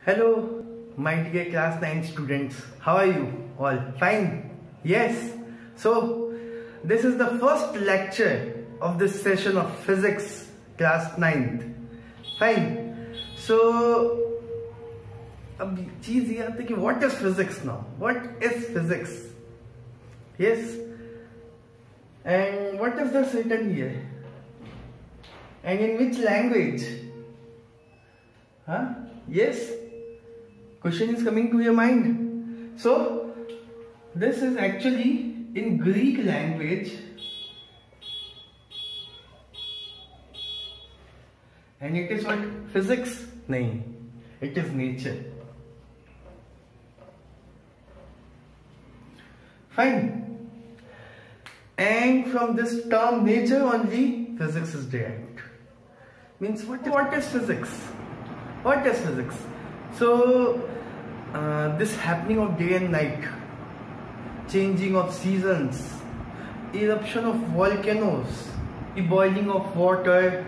Hello, my dear class 9 students. How are you all? Fine? Yes. So, this is the first lecture of this session of physics class 9th. Fine. So, अब चीज ये आती है कि what is physics now? What is physics? Yes. And what is this written here? And in which language? Huh? Yes. Question is coming to your mind. So, this is actually in Greek language, and it is what? Physics? Nahin, it is nature. Fine. And from this term nature only physics is derived. Means what is physics? What is physics? So, this happening of day and night, changing of seasons, eruption of volcanoes, the boiling of water,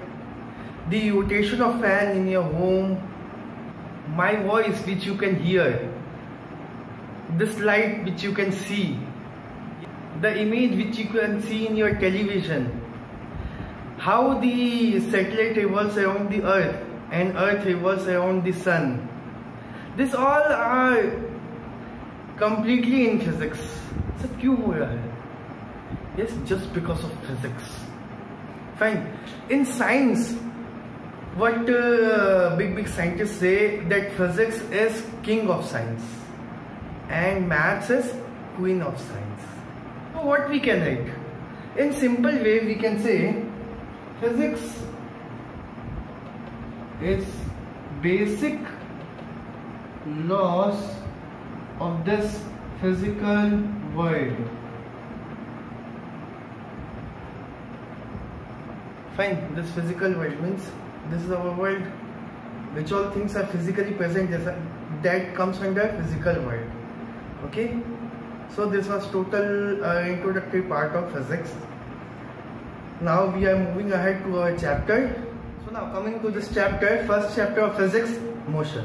the rotation of fan in your home, my voice which you can hear, this light which you can see, the image which you can see in your television, how the satellite revolves around the earth and earth revolves around the sun. This all are completely in physics. So क्यों हो रहा है? Yes, just because of physics. Fine. In science, what big scientists say that physics is king of science and maths is queen of science. So what we can write? In simple way we can say physics is basic laws of this physical world. Fine, this physical world means this is our world, which all things are physically present, that comes under physical world. Okay, so this was total introductory part of physics. Now we are moving ahead to our chapter. So now coming to this chapter, first chapter of physics, motion.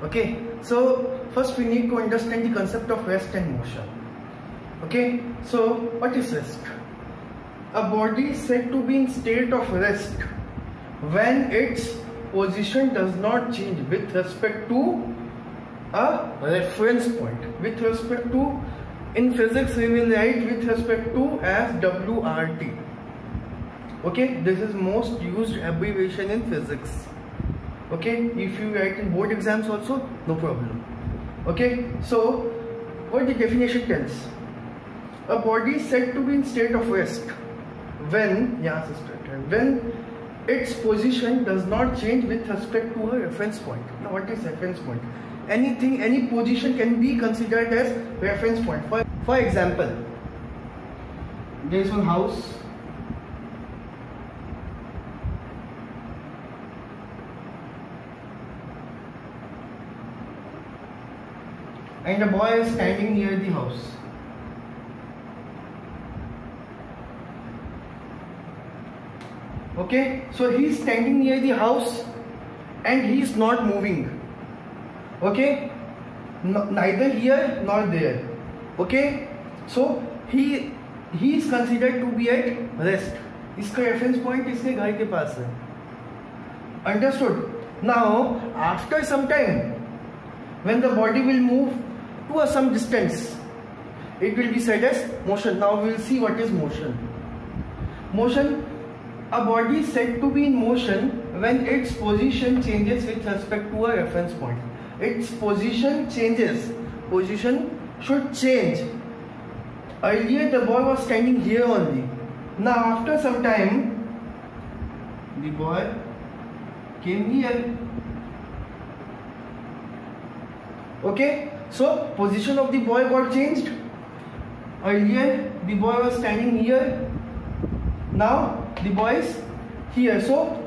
Okay, so first we need to understand the concept of rest and motion. Okay, so what is rest? A body is said to be in state of rest when its position does not change with respect to a reference point. With respect to, in physics we will write with respect to as WRT. Okay, this is most used abbreviation in physics. Okay, if you write in board exams also, no problem. Okay, so what the definition tells? A body is said to be in state of rest when its position does not change with respect to a reference point. Now what is reference point? Anything, any position can be considered as reference point. For example, there is one house. And a boy is standing near the house. Okay, so he is standing near the house and he is not moving. Okay, neither here nor there. Okay, so he is considered to be at rest. इसका reference point इसके घर के पास है. Understood? Now, after some time, when the body will move to some distance, it will be said as motion. Now we will see what is motion. Motion, a body is said to be in motion when its position changes with respect to a reference point. Its position changes. Position should change. Earlier the boy was standing here only. Now after some time, the boy came here. Okay, so position of the boy got changed. Earlier the boy was standing here. Now the boy is here. So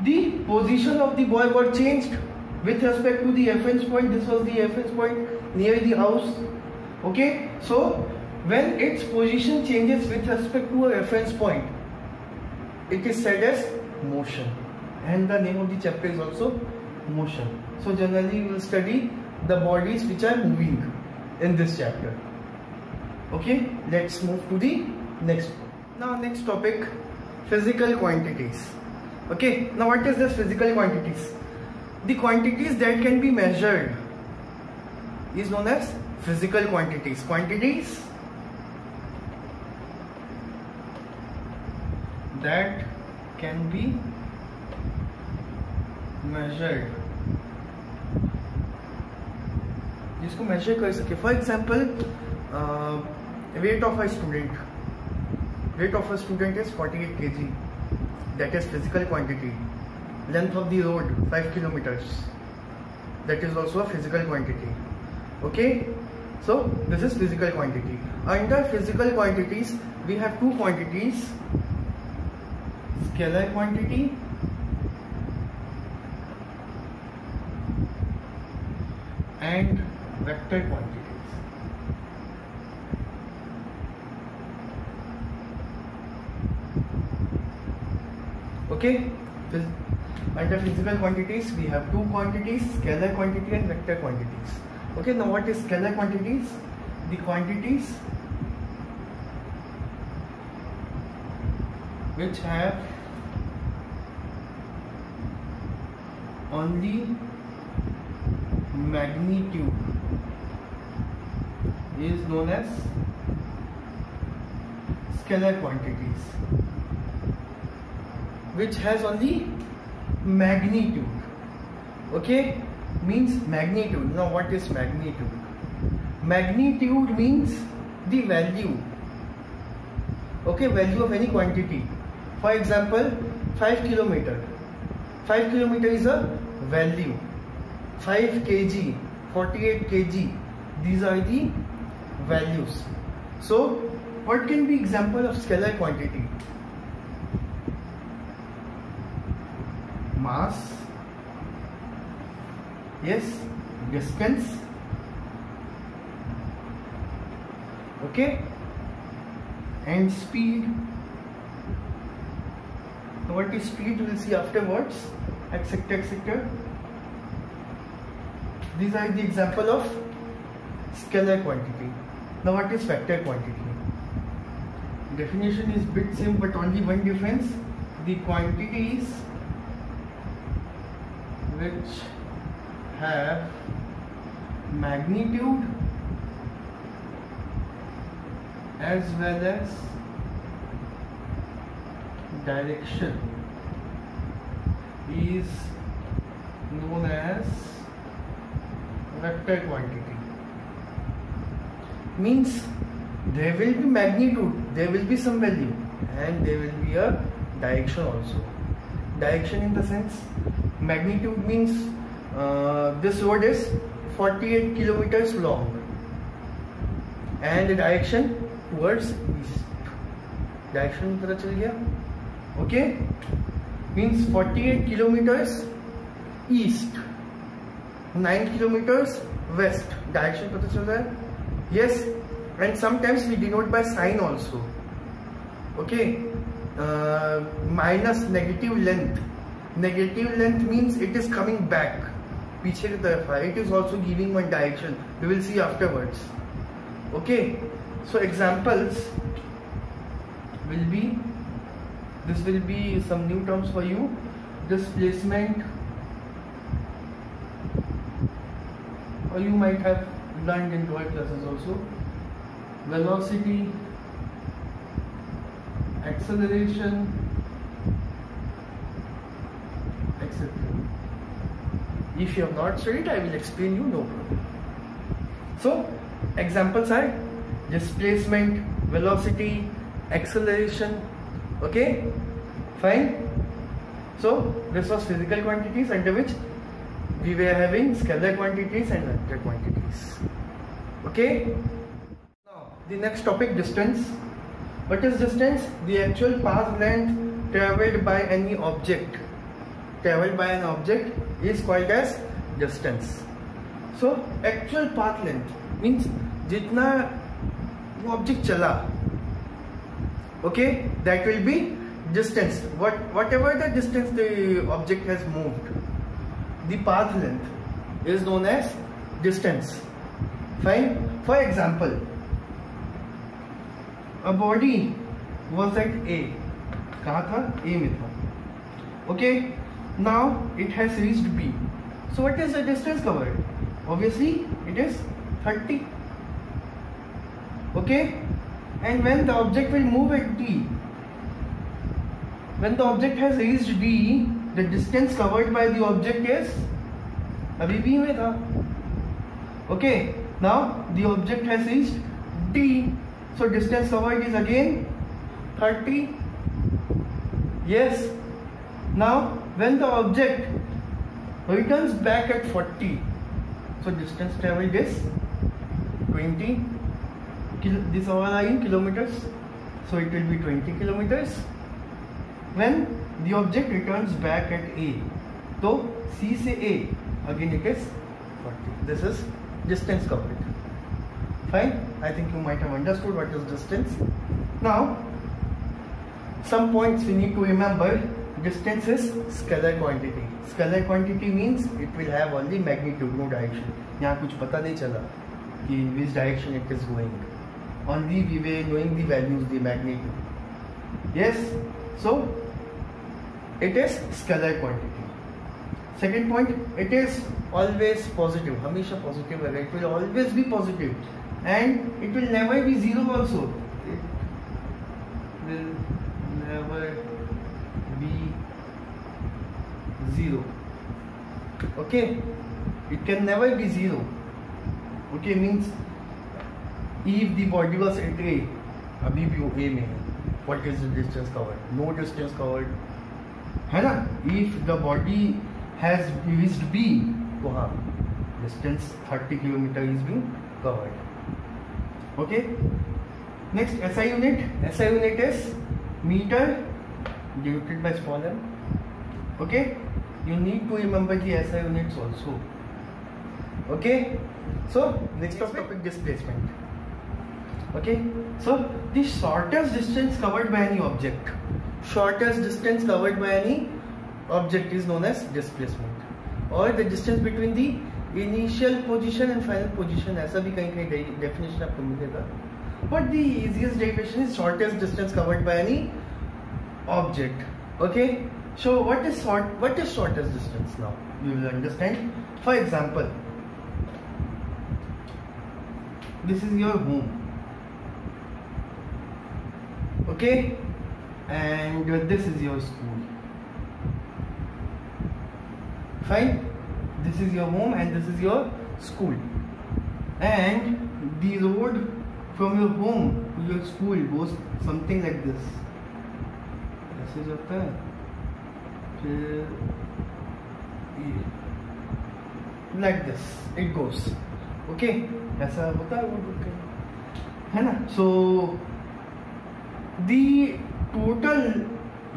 the position of the boy got changed with respect to the reference point. This was the reference point near the house. Okay, so when its position changes with respect to a reference point, it is said as motion. And the name of the chapter is also motion. So generally we will study the bodies which are moving in this chapter. Okay, let's move to the next. Now next topic, physical quantities. Okay, now what is this physical quantities? The quantities that can be measured is known as physical quantities. Quantities that can be measured, जिसको measure कर सके. For example, weight of a student. Weight of a student is 48 kg. That is physical quantity. Length of the road 5 kilometers. That is also a physical quantity. Okay, so this is physical quantity. Under physical quantities, we have two quantities: scalar quantity and vector quantities. Okay, under physical quantities we have two quantities: scalar quantity and vector quantities. Okay, now what is scalar quantities? The quantities which have only magnitude is known as scalar quantities. Which has only magnitude. Okay, means magnitude. Now what is magnitude? Magnitude means the value. Okay, value of any quantity. For example, 5 kilometer. 5 kilometer is a value. 5 kg, 48 kg. These are the values. So what can be example of scalar quantity? Mass, yes, distance, okay, and speed. Now what is speed? We will see afterwards, etc., etc. These are the example of scalar quantity. Now what is vector quantity? Definition is bit same, but only one difference: the quantities which have magnitude as well as direction is known as vector quantity. Means there will be magnitude, there will be some value, and there will be a direction also. Direction in the sense, magnitude means this road is 48 kilometers long and the direction towards east. Direction पता चल गया? Okay, means 48 kilometers east, 9 kilometers west. Direction पता चल रहा है? Yes, and sometimes we denote by sign also. Okay, minus negative length. Negative length means it is coming back. पीछे की तरफ है. It is also giving one direction. We will see afterwards. Okay. So examples will be. This will be some new terms for you. Displacement, or you might have learned in lower classes also. Velocity, acceleration, etc. If you have not studied, I will explain you, no problem. So examples are displacement, velocity, acceleration. Okay, fine. So this was physical quantities, under which we were having scalar quantities and vector quantities. Okay. Now the next topic, distance. What is distance? The actual path length traveled by any object. Traveled by an object is called as distance. So actual path length means जितना वो object चला, okay, that will be distance. Whatever the distance the object has moved, the path length is known as distance. Fine. For example, a body was at A. कहाँ था? A में था. Okay. Now it has reached B. So what is the distance covered? Obviously it is 30. Okay. And when the object will move at D, when the object has reached D, the distance covered by the object is अभी B में था. Okay. Now the object has reached D, so distance covered is again 30. Yes. Now when the object returns back at 40, so distance traveled is 20. This all are in kilometers, so it will be 20 kilometers. When the object returns back at A, so C से A again it is 40. This is distance covered. Fine. I think you might have understood what is distance. Now some points we need to remember. Distance is scalar quantity. Scalar quantity means it will have only magnitude, no direction. यहाँ कुछ पता नहीं चला कि which direction it is going. Only we were knowing the values, the magnitude. Yes. So it is scalar quantity. Second point, it is always positive. हमेशा positive है. It will always be positive, and it will never be zero also. It will never be zero. Okay, it can never be zero. Okay, means if the body was at A, अभी भी वो A में है, what is the distance covered? No distance covered, है ना? If the body has reached B, तो हाँ, distance 30 kilometer is being covered. Okay. Next, SI unit. SI unit is meter divided by small m. Okay. You need to remember the SI units also. Okay. So next topic, displacement. Okay. So the shortest distance covered by any object. Shortest distance covered by any object is known as displacement, or the distance between the initial position and final position. ऐसा भी कहीं definition आपको मिलेगा. But the easiest derivation is shortest distance covered by any object. Okay. So what is shortest distance? Now you will understand. For example, this is your home. Okay, and this is your school. Fine. This is your home and this is your school, and the road from your home to your school goes something like this. ऐसे जाता है, फिर like this it goes. Okay, ऐसा होता है ना? So the total,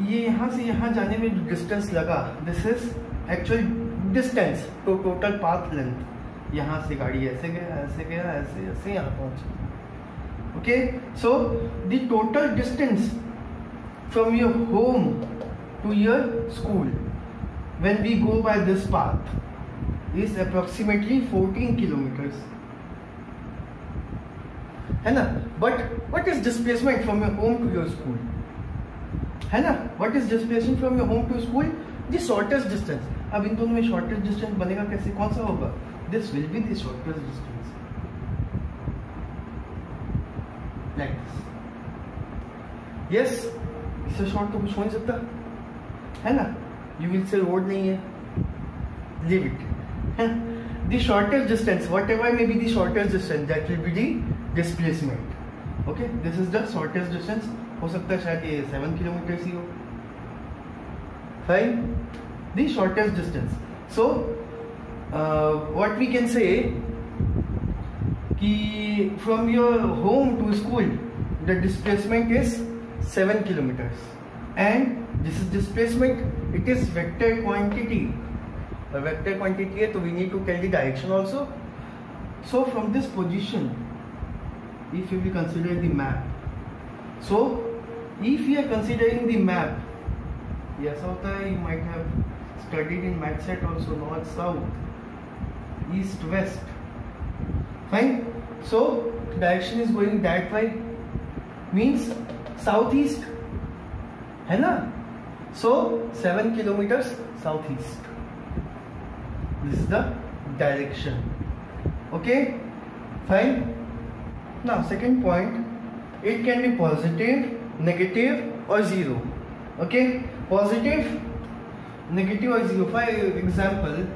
ये यहाँ से यहाँ जाने में जो distance लगा, this is actual distance to total path length. यहाँ से गाड़ी ऐसे गया, ऐसे गया, ऐसे ऐसे यहाँ पहुँचा. Okay, so the total distance from your home to your school when we go by this path is approximately 14 kilometers. है ना? But what is displacement from your home to your school? है ना? What is displacement from your home to school? The shortest distance. अब इन दोनों में shortest distance बनेगा कैसे? कौन सा होगा? This will be the shortest distance. Like this. Yes. इससे short तो कुछ हो नहीं सकता, है ना? You will say road नहीं है. Leave it. The shortest distance, whatever may be the shortest distance, that will be the displacement. Okay, this is the shortest distance. हो सकता है शायद ये 7 kilometers ही हो. Fine. The shortest distance. So what we can say कि from your home to school the displacement is 7 kilometers, and this is displacement. It is vector quantity. A vector quantity है, so we need to tell the direction also. So from this position, if we consider the map, so if we are considering the map, ये ऐसा होता है, you might have studied in math set also, north, south, east, west. Fine. So direction is going that way, means southeast, है ना? So 7 kilometers southeast. This is the direction. Okay. Fine. Now second point, it can be positive, negative or zero. Okay. Positive, negative or zero. For example,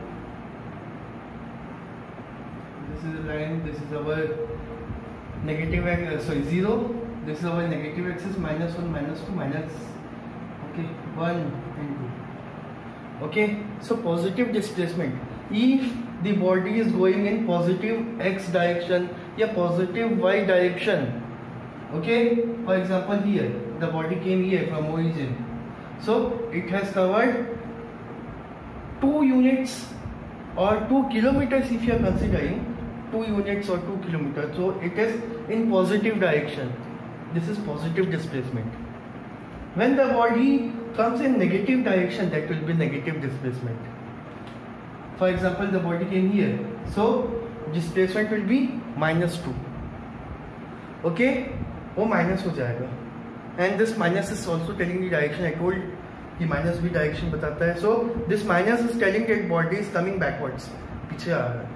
this is a line, this is our negative, zero, this is our negative axis, -1, -2, minus, okay, 1 and 2. Okay, so positive displacement, if the body is going in positive x direction or positive y direction, okay, for example here, the body came here from origin, so it has covered 2 units or 2 kilometers if you are considering 2 units or 2 kilometers, so it is in positive direction. This is positive displacement. When the body comes in negative direction, that will be negative displacement. For example, the body came here, so displacement will be -2. Okay, वो minus हो जाएगा. And this minus is also telling the direction. I told कि minus भी direction बताता है. So this minus is telling that body is coming backwards. पीछे आ रहा है.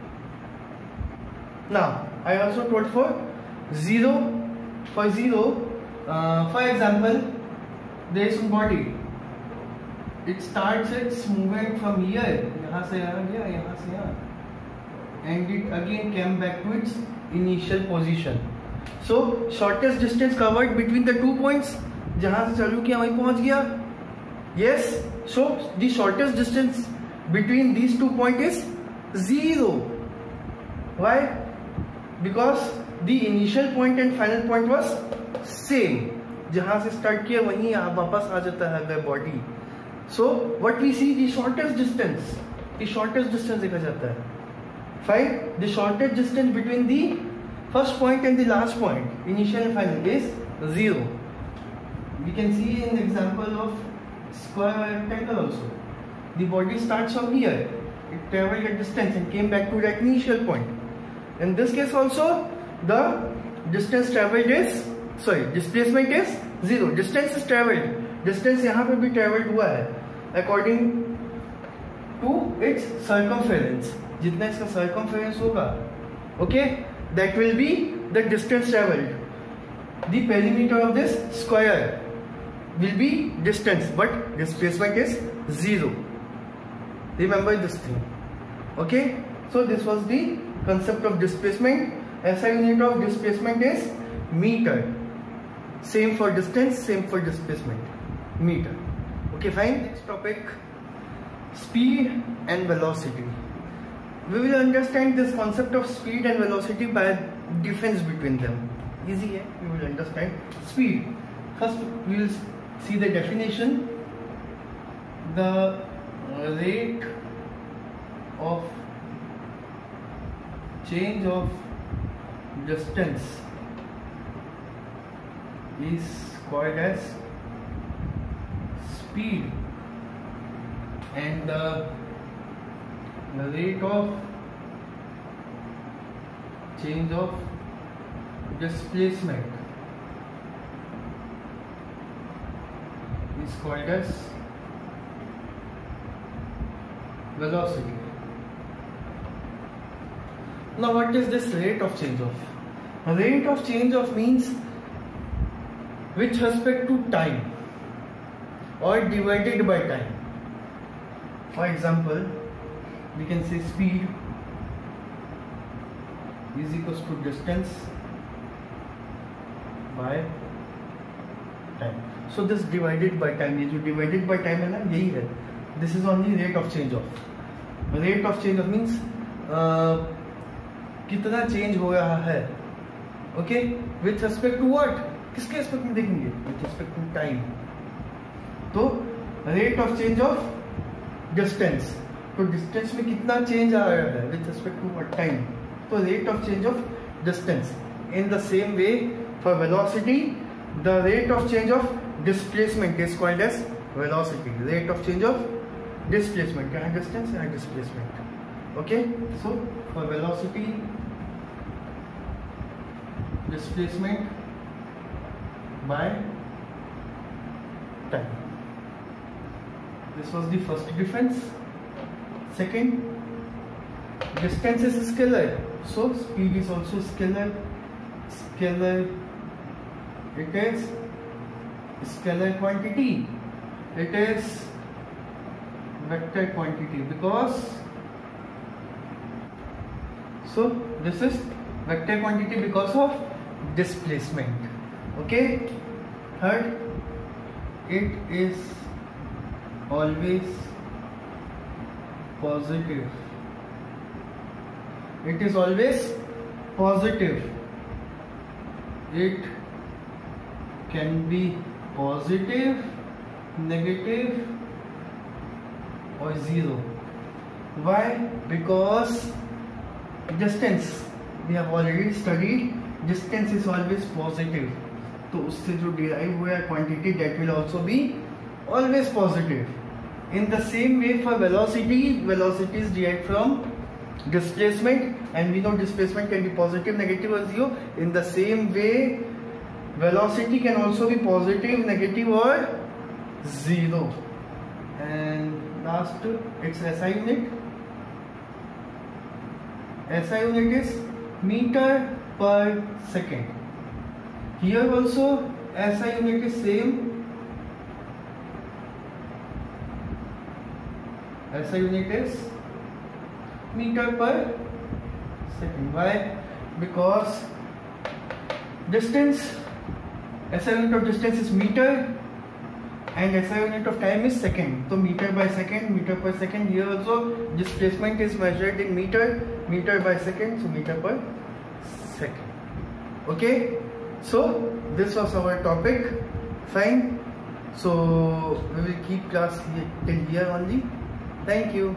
Now I also told for zero. For zero, for example, there is some body. It starts its movement from here. यहाँ से यहाँ गया, यहाँ से यहाँ, and it again came back to its initial position. So shortest distance covered between the 2 points. जहाँ से चालू किया वहीं पहुँच गया. Yes. So the shortest distance between these 2 points is 0. Why? Because the initial point and final point was same. जहाँ से start किया वहीं वापस आ जाता है the body. So what we see, the shortest distance. The shortest distance देखा जाता है. Fine. The shortest distance between the first point and the last point, initial and final, is 0. We can see in the example of square rectangle also. The body starts from here. It traveled a distance and came back to that initial point. In this case also, the distance traveled is, displacement is 0. Distance is traveled. Distance यहाँ पे भी traveled हुआ है according to its circumference. जितना इसका circumference होगा, okay, that will be the distance traveled. The perimeter of this square will be distance, but displacement is 0. Remember this thing. Okay, so this was the concept of displacement. SI unit of displacement is meter. Same for distance, same for displacement. Meter. Okay, fine. Next topic, speed and velocity. We will understand this concept of speed and velocity by difference between them. Easy, eh? We will understand speed. First, we will see the definition. The rate of change of distance is called as speed, and the rate of change of displacement is called as velocity. Now what is this rate of change of? Rate of change of means with respect to time or divided by time. For example, we can say speed is equals to distance by time. So this divided by time, ये जो divided by time है ना, यही है. This is only rate of change of. Rate of change of means कितना change हो रहा है. Okay, with respect to what? किसके रिस्पेक्ट में देखेंगे? With respect to time. तो rate of change of distance, तो डिस्टेंस में कितना चेंज आ रहा है with respect to what? Time. तो rate of change of distance. In the same way for velocity, the rate of change of displacement is called as velocity. Rate of change of displacement, क्या है distance, क्या है displacement. Okay, so for velocity, displacement by time. This was the first difference. Second, distance is scalar, so speed is also scalar. Scalar, it is scalar quantity. It is vector quantity because so this is vector quantity because of displacement. Okay. Third, it is always positive. It is always positive. It can be positive, negative or zero. Why? Because distance, we have already studied, distance is always positive. तो उससे जो derive हुआ quantity, that will also be always positive. In the same way for velocity, velocity is derived from displacement, and we know displacement can be positive, negative or zero. In the same way, velocity can also be positive, negative or zero. And last, its SI unit. SI unit is meter per second. Here also SI unit is same. SI unit is meter per second. Why? Because distance, SI unit of distance is meter and SI unit of time is second. So meter by second, meter per second. Here also displacement is measured in meter, meter by second, so meter per second. Okay, so this was our topic. Fine. So we will keep class till here only. Thank you.